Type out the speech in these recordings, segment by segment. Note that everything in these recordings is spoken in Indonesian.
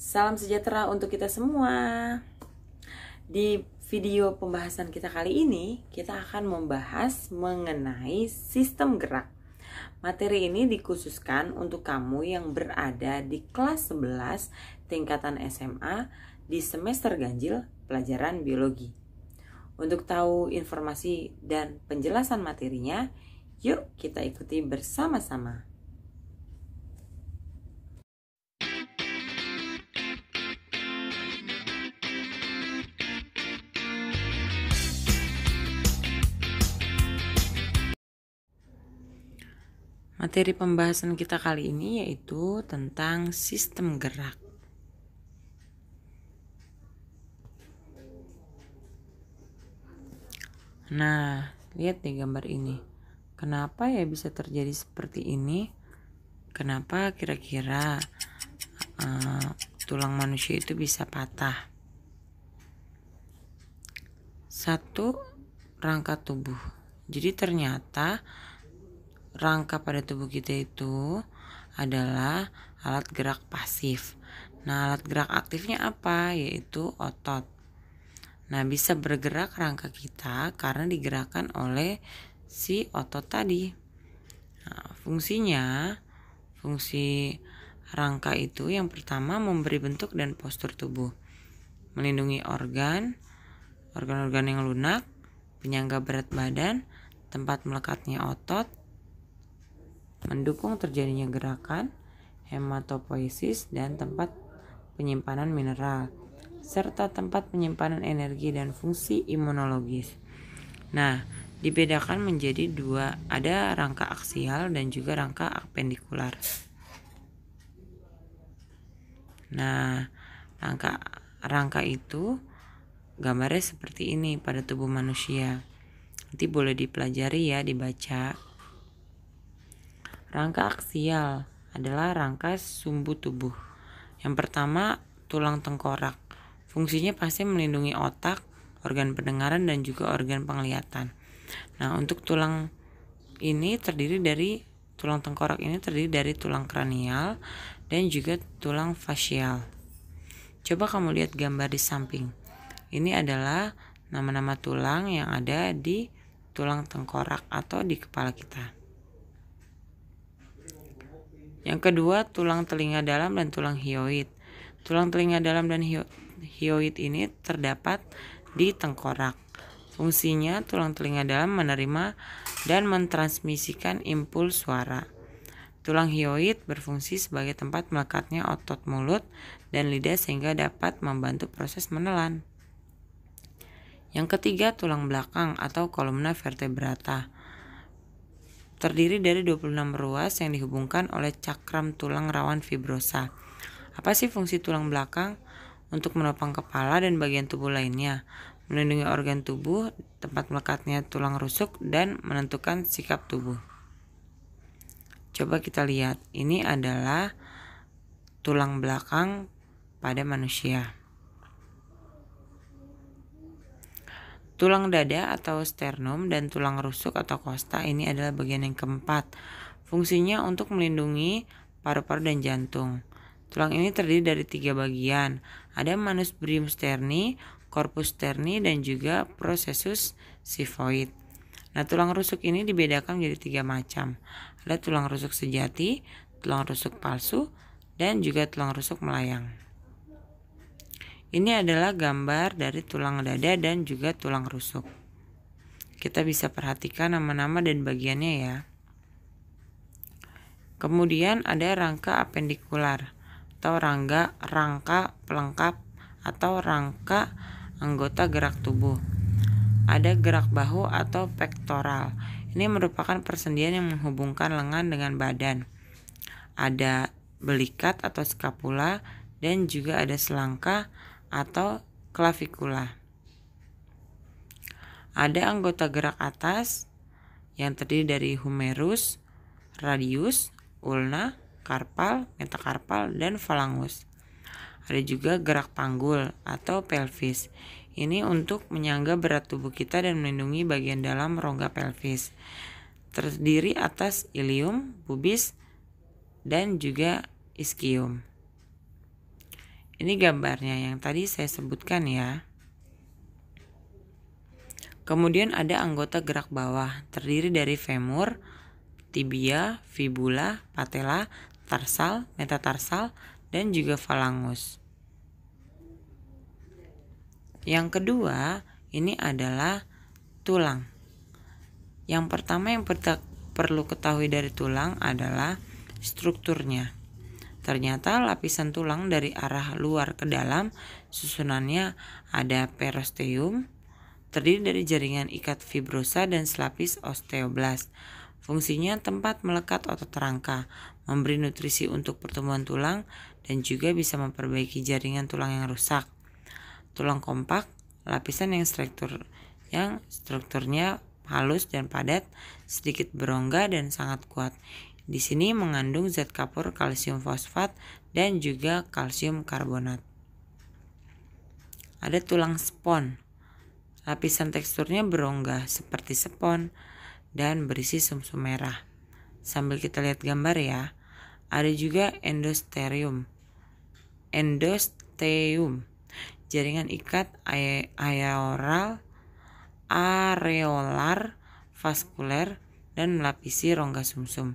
Salam sejahtera untuk kita semua. Di video pembahasan kita kali ini, kita akan membahas mengenai sistem gerak. Materi ini dikhususkan untuk kamu yang berada di kelas 11 tingkatan SMA di semester ganjil pelajaran biologi. Untuk tahu informasi dan penjelasan materinya, yuk kita ikuti bersama-sama. Materi pembahasan kita kali ini yaitu tentang sistem gerak. Nah, lihat di gambar ini. Kenapa ya bisa terjadi seperti ini? Kenapa kira-kira tulang manusia itu bisa patah? Satu, rangka tubuh. Jadi ternyata rangka pada tubuh kita itu adalah alat gerak pasif. Nah, alat gerak aktifnya apa? Yaitu otot. Nah, bisa bergerak rangka kita karena digerakkan oleh si otot tadi. Nah, fungsi rangka itu yang pertama memberi bentuk dan postur tubuh, melindungi organ-organ yang lunak, penyangga berat badan, tempat melekatnya otot, mendukung terjadinya gerakan, hematopoiesis dan tempat penyimpanan mineral, serta tempat penyimpanan energi dan fungsi imunologis. Nah, dibedakan menjadi dua, ada rangka aksial dan juga rangka apendikular. Nah, rangka itu gambarnya seperti ini pada tubuh manusia. Nanti boleh dipelajari ya, dibaca. Rangka aksial adalah rangka sumbu tubuh. Yang pertama, tulang tengkorak. Fungsinya pasti melindungi otak, organ pendengaran dan juga organ penglihatan. Nah, untuk tulang tengkorak ini terdiri dari tulang kranial dan juga tulang fasial. Coba kamu lihat gambar di samping. Ini adalah nama-nama tulang yang ada di tulang tengkorak atau di kepala kita. Yang kedua, tulang telinga dalam dan tulang hyoid. Tulang telinga dalam dan hyoid ini terdapat di tengkorak. Fungsinya, tulang telinga dalam menerima dan mentransmisikan impuls suara. Tulang hyoid berfungsi sebagai tempat melekatnya otot mulut dan lidah sehingga dapat membantu proses menelan. Yang ketiga, tulang belakang atau kolumna vertebrata. Terdiri dari 26 ruas yang dihubungkan oleh cakram tulang rawan fibrosa. Apa sih fungsi tulang belakang? Untuk menopang kepala dan bagian tubuh lainnya, melindungi organ tubuh, tempat melekatnya tulang rusuk, dan menentukan sikap tubuh. Coba kita lihat, ini adalah tulang belakang pada manusia. Tulang dada atau sternum dan tulang rusuk atau kosta ini adalah bagian yang keempat. Fungsinya untuk melindungi paru-paru dan jantung. Tulang ini terdiri dari 3 bagian. Ada manubrium sterni, corpus sterni, dan juga processus xiphoid. Nah, tulang rusuk ini dibedakan menjadi 3 macam. Ada tulang rusuk sejati, tulang rusuk palsu, dan juga tulang rusuk melayang. Ini adalah gambar dari tulang dada dan juga tulang rusuk. Kita bisa perhatikan nama-nama dan bagiannya ya. Kemudian ada rangka apendikular atau rangka pelengkap atau rangka anggota gerak tubuh. Ada gerak bahu atau pektoral. Ini merupakan persendian yang menghubungkan lengan dengan badan. Ada belikat atau skapula dan juga ada selangka atau klavikula. Ada anggota gerak atas yang terdiri dari humerus, radius, ulna, karpal, metakarpal, dan falangus. Ada juga gerak panggul atau pelvis. Ini untuk menyangga berat tubuh kita dan melindungi bagian dalam rongga pelvis. Terdiri atas ilium, pubis, dan juga ischium. Ini gambarnya yang tadi saya sebutkan ya. Kemudian ada anggota gerak bawah, terdiri dari femur, tibia, fibula, patella, tarsal, metatarsal, dan juga falangus. Yang kedua, ini adalah tulang. Yang pertama yang perlu ketahui dari tulang adalah strukturnya. Ternyata lapisan tulang dari arah luar ke dalam, susunannya ada perosteum, terdiri dari jaringan ikat fibrosa dan selapis osteoblast. Fungsinya tempat melekat otot rangka, memberi nutrisi untuk pertumbuhan tulang, dan juga bisa memperbaiki jaringan tulang yang rusak. Tulang kompak, lapisan yang strukturnya halus dan padat, sedikit berongga dan sangat kuat. Di sini mengandung zat kapur kalsium fosfat dan juga kalsium karbonat. Ada tulang spons. Lapisan teksturnya berongga seperti spons dan berisi sumsum merah. Sambil kita lihat gambar ya. Ada juga endosteum. Jaringan ikat areolar, vaskuler, dan melapisi rongga sumsum.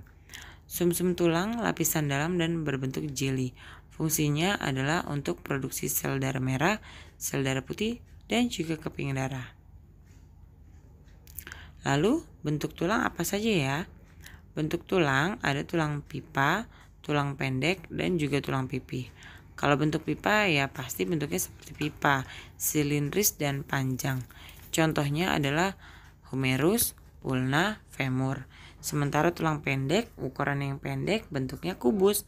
Sumsum tulang lapisan dalam dan berbentuk jeli. Fungsinya adalah untuk produksi sel darah merah, sel darah putih, dan juga keping darah. Lalu bentuk tulang apa saja ya? Bentuk tulang ada tulang pipa, tulang pendek, dan juga tulang pipih. Kalau bentuk pipa ya pasti bentuknya seperti pipa, silindris dan panjang. Contohnya adalah humerus, ulna, femur. Sementara tulang pendek, ukuran yang pendek, bentuknya kubus.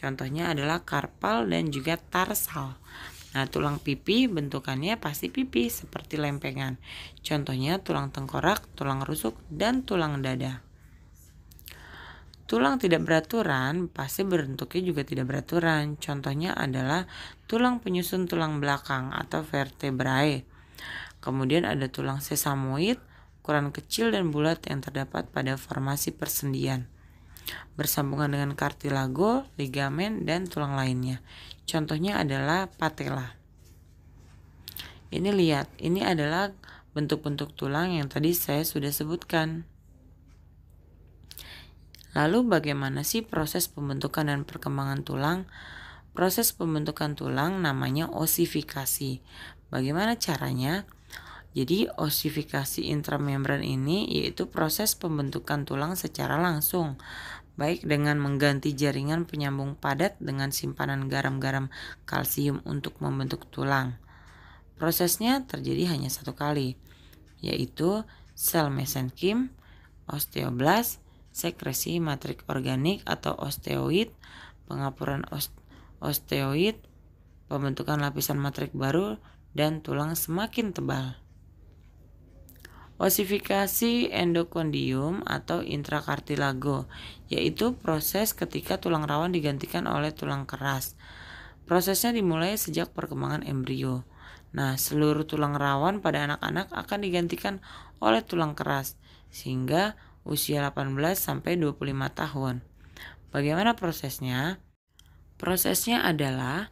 Contohnya adalah karpal dan juga tarsal. Nah, tulang pipi bentukannya pasti pipi seperti lempengan. Contohnya tulang tengkorak, tulang rusuk, dan tulang dada. Tulang tidak beraturan pasti bentuknya juga tidak beraturan. Contohnya adalah tulang penyusun tulang belakang atau vertebrae. Kemudian ada tulang sesamoid, ukuran kecil dan bulat yang terdapat pada formasi persendian, bersambungan dengan kartilago, ligamen, dan tulang lainnya. Contohnya adalah patella. Ini lihat, ini adalah bentuk-bentuk tulang yang tadi saya sudah sebutkan. Lalu bagaimana sih proses pembentukan dan perkembangan tulang? Proses pembentukan tulang namanya osifikasi. Bagaimana caranya? Jadi osifikasi intramembran ini yaitu proses pembentukan tulang secara langsung, baik dengan mengganti jaringan penyambung padat dengan simpanan garam-garam kalsium untuk membentuk tulang. Prosesnya terjadi hanya satu kali, yaitu sel mesenkim, osteoblast, sekresi matrik organik atau osteoid, pengapuran osteoid, pembentukan lapisan matrik baru, dan tulang semakin tebal. Osifikasi endokondium atau intrakartilago, yaitu proses ketika tulang rawan digantikan oleh tulang keras. Prosesnya dimulai sejak perkembangan embrio. Nah, seluruh tulang rawan pada anak-anak akan digantikan oleh tulang keras sehingga usia 18 sampai 25 tahun. Bagaimana prosesnya? Prosesnya adalah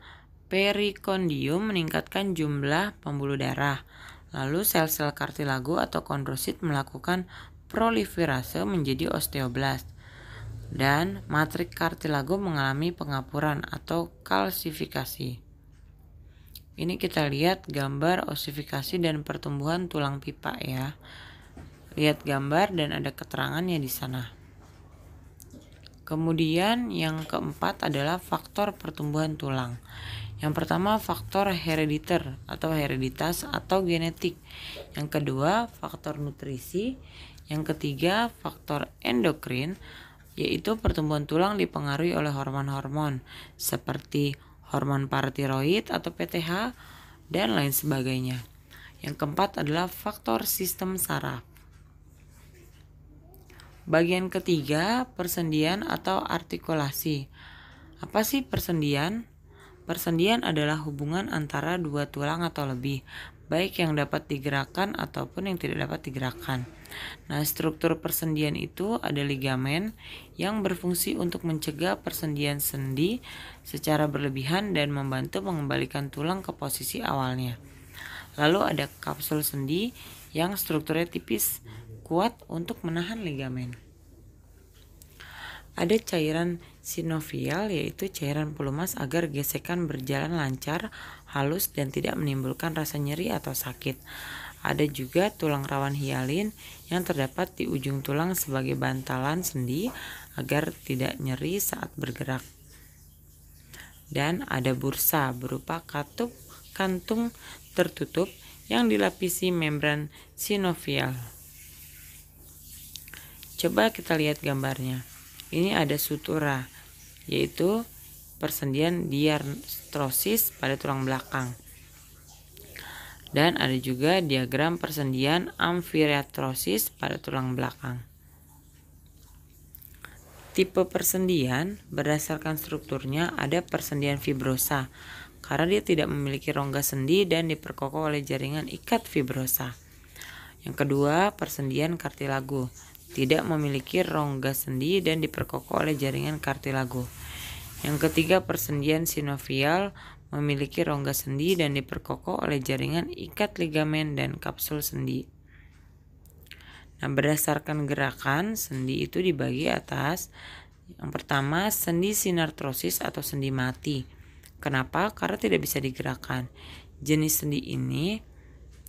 perikondium meningkatkan jumlah pembuluh darah. Lalu sel-sel kartilago atau kondrosit melakukan proliferase menjadi osteoblast. Dan matrik kartilago mengalami pengapuran atau kalsifikasi. Ini kita lihat gambar osifikasi dan pertumbuhan tulang pipa ya. Lihat gambar dan ada keterangannya di sana. Kemudian yang keempat adalah faktor pertumbuhan tulang. Yang pertama faktor herediter atau hereditas atau genetik. Yang kedua faktor nutrisi. Yang ketiga faktor endokrin, yaitu pertumbuhan tulang dipengaruhi oleh hormon-hormon seperti hormon paratiroid atau PTH dan lain sebagainya. Yang keempat adalah faktor sistem saraf. Bagian ketiga, persendian atau artikulasi. Apa sih persendian? Persendian adalah hubungan antara dua tulang atau lebih, baik yang dapat digerakkan ataupun yang tidak dapat digerakkan. Nah, struktur persendian itu ada ligamen yang berfungsi untuk mencegah persendian sendi secara berlebihan dan membantu mengembalikan tulang ke posisi awalnya. Lalu ada kapsul sendi yang strukturnya tipis, kuat untuk menahan ligamen. Ada cairan sinovial, yaitu cairan pelumas agar gesekan berjalan lancar, halus, dan tidak menimbulkan rasa nyeri atau sakit. Ada juga tulang rawan hialin yang terdapat di ujung tulang sebagai bantalan sendi agar tidak nyeri saat bergerak. Dan ada bursa berupa katup kantung tertutup yang dilapisi membran sinovial. Coba kita lihat gambarnya. Ini ada sutura, yaitu persendian diartrosis pada tulang belakang. Dan ada juga diagram persendian amfiartrosis pada tulang belakang. Tipe persendian berdasarkan strukturnya ada persendian fibrosa, karena dia tidak memiliki rongga sendi dan diperkokoh oleh jaringan ikat fibrosa. Yang kedua, persendian kartilago, tidak memiliki rongga sendi dan diperkokoh oleh jaringan kartilago. Yang ketiga, persendian sinovial, memiliki rongga sendi dan diperkokoh oleh jaringan ikat ligamen dan kapsul sendi. Nah, berdasarkan gerakan, sendi itu dibagi atas. Yang pertama, sendi sinartrosis atau sendi mati. Kenapa? Karena tidak bisa digerakkan. Jenis sendi ini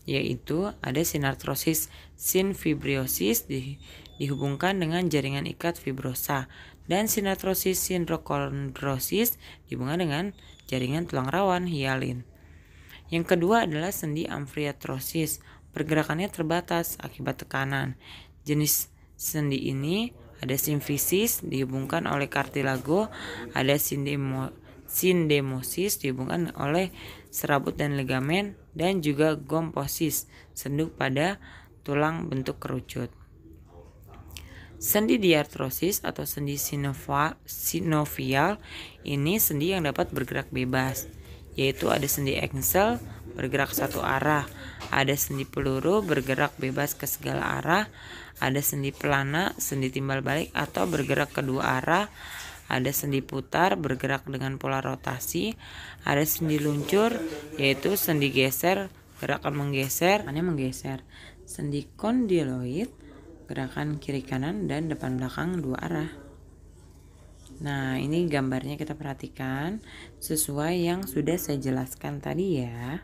yaitu ada sinartrosis sinfibriosis dihubungkan dengan jaringan ikat fibrosa, dan sinartrosis sinrokondrosis dihubungkan dengan jaringan tulang rawan hialin. Yang kedua adalah sendi amfiartrosis, pergerakannya terbatas akibat tekanan. Jenis sendi ini ada simfisis dihubungkan oleh kartilago, ada sindemosis dihubungkan oleh serabut dan ligamen, dan juga gomposis, senduk pada tulang bentuk kerucut. Sendi diartrosis atau sendi sinovial ini sendi yang dapat bergerak bebas, yaitu ada sendi Engsel bergerak satu arah, ada sendi peluru bergerak bebas ke segala arah, ada sendi pelana, sendi timbal balik atau bergerak kedua arah, ada sendi putar bergerak dengan pola rotasi, ada sendi luncur yaitu sendi geser, gerakan menggeser, sendi kondyloid, gerakan kiri kanan dan depan belakang dua arah. Nah, ini gambarnya kita perhatikan sesuai yang sudah saya jelaskan tadi ya.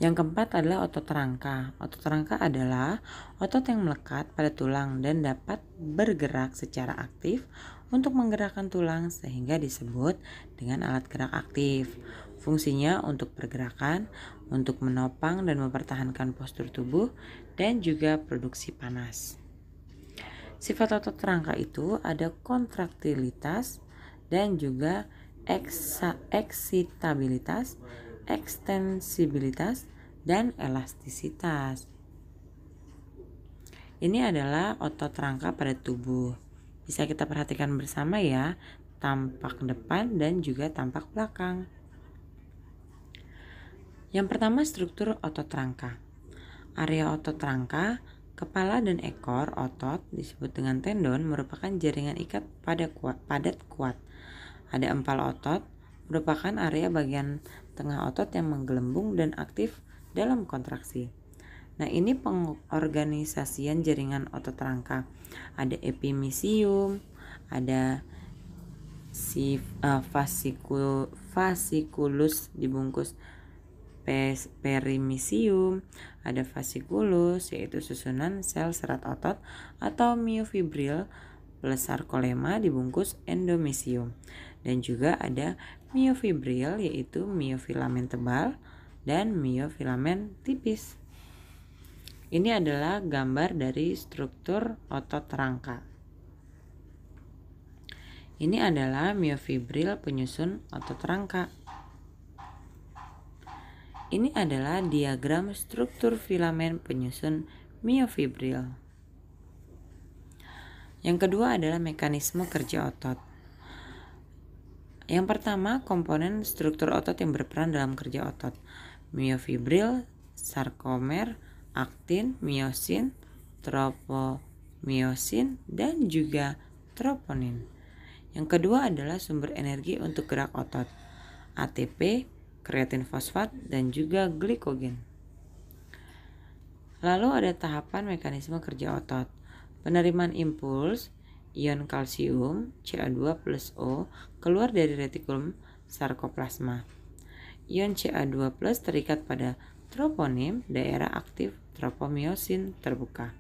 Yang keempat adalah otot rangka. Otot rangka adalah otot yang melekat pada tulang dan dapat bergerak secara aktif untuk menggerakkan tulang sehingga disebut dengan alat gerak aktif. Fungsinya untuk pergerakan, untuk menopang dan mempertahankan postur tubuh, dan juga produksi panas. Sifat otot rangka itu ada kontraktilitas dan juga eksitabilitas, ekstensibilitas, dan elastisitas. Ini adalah otot rangka pada tubuh. Bisa kita perhatikan bersama ya, tampak depan dan juga tampak belakang. Yang pertama, struktur otot rangka. Area otot rangka, kepala dan ekor otot disebut dengan tendon, merupakan jaringan ikat padat kuat. Ada empal otot, merupakan area bagian tengah otot yang menggelembung dan aktif dalam kontraksi. Nah, ini pengorganisasian jaringan otot rangka. Ada epimysium, ada fasciculus dibungkus perimysium, ada fasciculus yaitu susunan sel serat otot, atau myofibril plus sarkolema dibungkus endomysium. Dan juga ada myofibril yaitu myofilamen tebal dan myofilamen tipis. Ini adalah gambar dari struktur otot rangka. Ini adalah myofibril penyusun otot rangka. Ini adalah diagram struktur filamen penyusun myofibril. Yang kedua adalah mekanisme kerja otot. Yang pertama, komponen struktur otot yang berperan dalam kerja otot: myofibril, sarkomer, aktin, miosin, tropomiosin, dan juga troponin. Yang kedua adalah sumber energi untuk gerak otot, ATP, kreatin fosfat, dan juga glikogen. Lalu ada tahapan mekanisme kerja otot. Penerimaan impuls, ion kalsium Ca2+O keluar dari retikulum sarkoplasma. Ion Ca2+ terikat pada troponin, daerah aktif tropomiosin terbuka.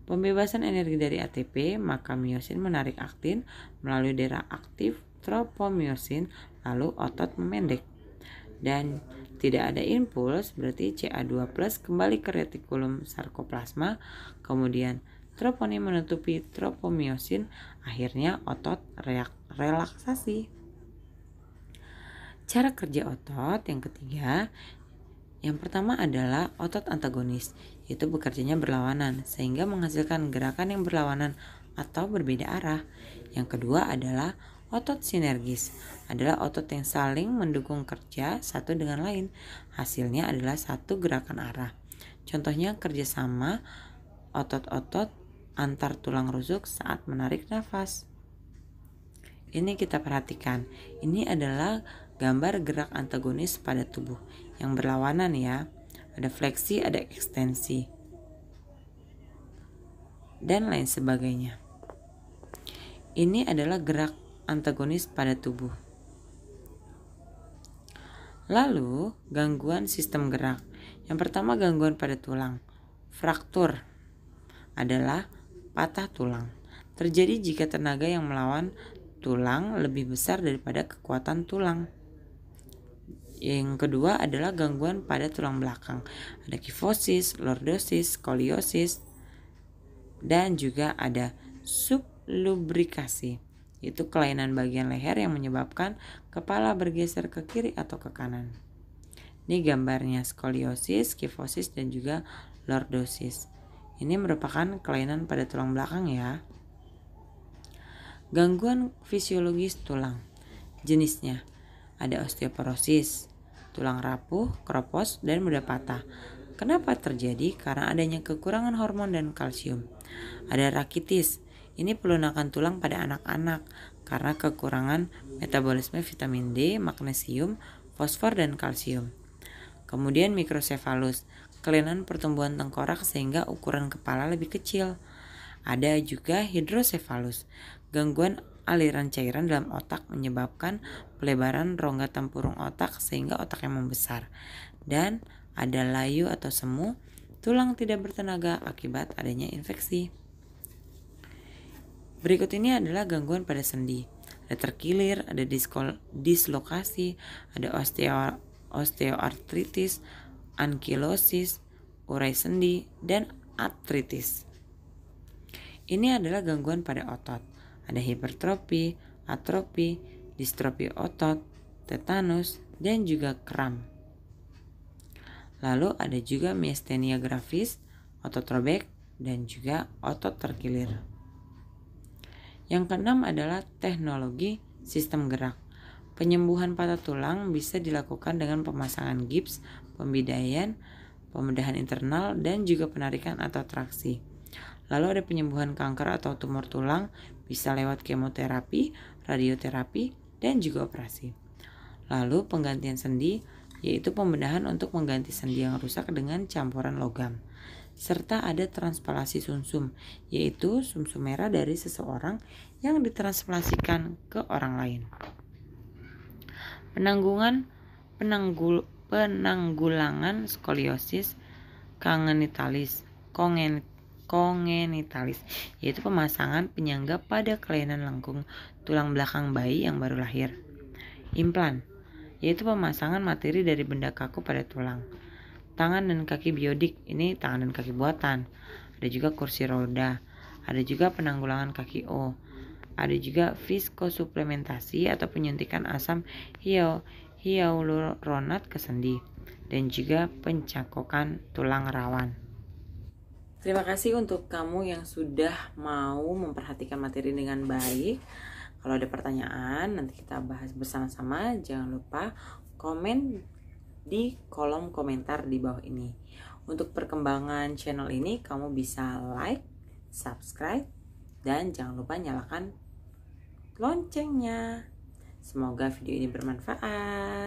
Pembebasan energi dari ATP, maka miosin menarik aktin melalui daerah aktif tropomiosin, lalu otot memendek. Dan tidak ada impuls, berarti Ca2+ kembali ke retikulum sarkoplasma, kemudian troponin menutupi tropomiosin, akhirnya otot relaksasi. Cara kerja otot yang ketiga, yang pertama adalah otot antagonis, yaitu bekerjanya berlawanan sehingga menghasilkan gerakan yang berlawanan atau berbeda arah. Yang kedua adalah otot sinergis, adalah otot yang saling mendukung kerja satu dengan lain. Hasilnya adalah satu gerakan arah. Contohnya kerjasama otot-otot antar tulang rusuk saat menarik nafas. Ini kita perhatikan. Ini adalah gambar gerak antagonis pada tubuh yang berlawanan ya. Ada fleksi, ada ekstensi, dan lain sebagainya. Ini adalah gerak antagonis pada tubuh. Lalu gangguan sistem gerak. Yang pertama gangguan pada tulang. Fraktur adalah patah tulang. Terjadi jika tenaga yang melawan tulang lebih besar daripada kekuatan tulang. Yang kedua adalah gangguan pada tulang belakang. Ada kifosis, lordosis, skoliosis, dan juga ada sublubrikasi, yaitu kelainan bagian leher yang menyebabkan kepala bergeser ke kiri atau ke kanan. Ini gambarnya skoliosis, kifosis, dan juga lordosis. Ini merupakan kelainan pada tulang belakang ya. Gangguan fisiologis tulang. Jenisnya ada osteoporosis, tulang rapuh, keropos, dan mudah patah. Kenapa terjadi? Karena adanya kekurangan hormon dan kalsium. Ada rakitis. Ini pelunakan tulang pada anak-anak karena kekurangan metabolisme vitamin D, magnesium, fosfor, dan kalsium. Kemudian mikrosefalus, kelainan pertumbuhan tengkorak sehingga ukuran kepala lebih kecil. Ada juga hidrosefalus, gangguan aliran cairan dalam otak menyebabkan pelebaran rongga tempurung otak sehingga otaknya membesar. Dan ada layu atau semu, tulang tidak bertenaga akibat adanya infeksi. Berikut ini adalah gangguan pada sendi. Ada terkilir, ada dislokasi, ada osteoartritis, ankilosis, urai sendi, dan artritis. Ini adalah gangguan pada otot. Ada hipertrofi, atrofi, distrofi otot, tetanus, dan juga kram. Lalu ada juga miastenia gravis, otot robek, dan juga otot terkilir. Yang keenam adalah teknologi sistem gerak. Penyembuhan patah tulang bisa dilakukan dengan pemasangan gips, pembedahan internal, dan juga penarikan atau traksi. Lalu ada penyembuhan kanker atau tumor tulang, bisa lewat kemoterapi, radioterapi, dan juga operasi. Lalu penggantian sendi, yaitu pembedahan untuk mengganti sendi yang rusak dengan campuran logam. Serta ada transplantasi sumsum, yaitu sumsum merah dari seseorang yang ditransplantasikan ke orang lain. Penanggulangan skoliosis kongenitalis, yaitu pemasangan penyangga pada kelainan lengkung tulang belakang bayi yang baru lahir. Implan, yaitu pemasangan materi dari benda kaku pada tulang. Tangan dan kaki biodik, ini tangan dan kaki buatan. Ada juga kursi roda. Ada juga penanggulangan kaki O. Ada juga viskosuplementasi atau penyuntikan asam hyaluronat ke sendi. Dan juga pencangkokan tulang rawan. Terima kasih untuk kamu yang sudah mau memperhatikan materi dengan baik. Kalau ada pertanyaan, nanti kita bahas bersama-sama. Jangan lupa komen di kolom komentar di bawah ini. Untuk perkembangan channel ini kamu bisa like, subscribe, dan jangan lupa nyalakan loncengnya. Semoga video ini bermanfaat.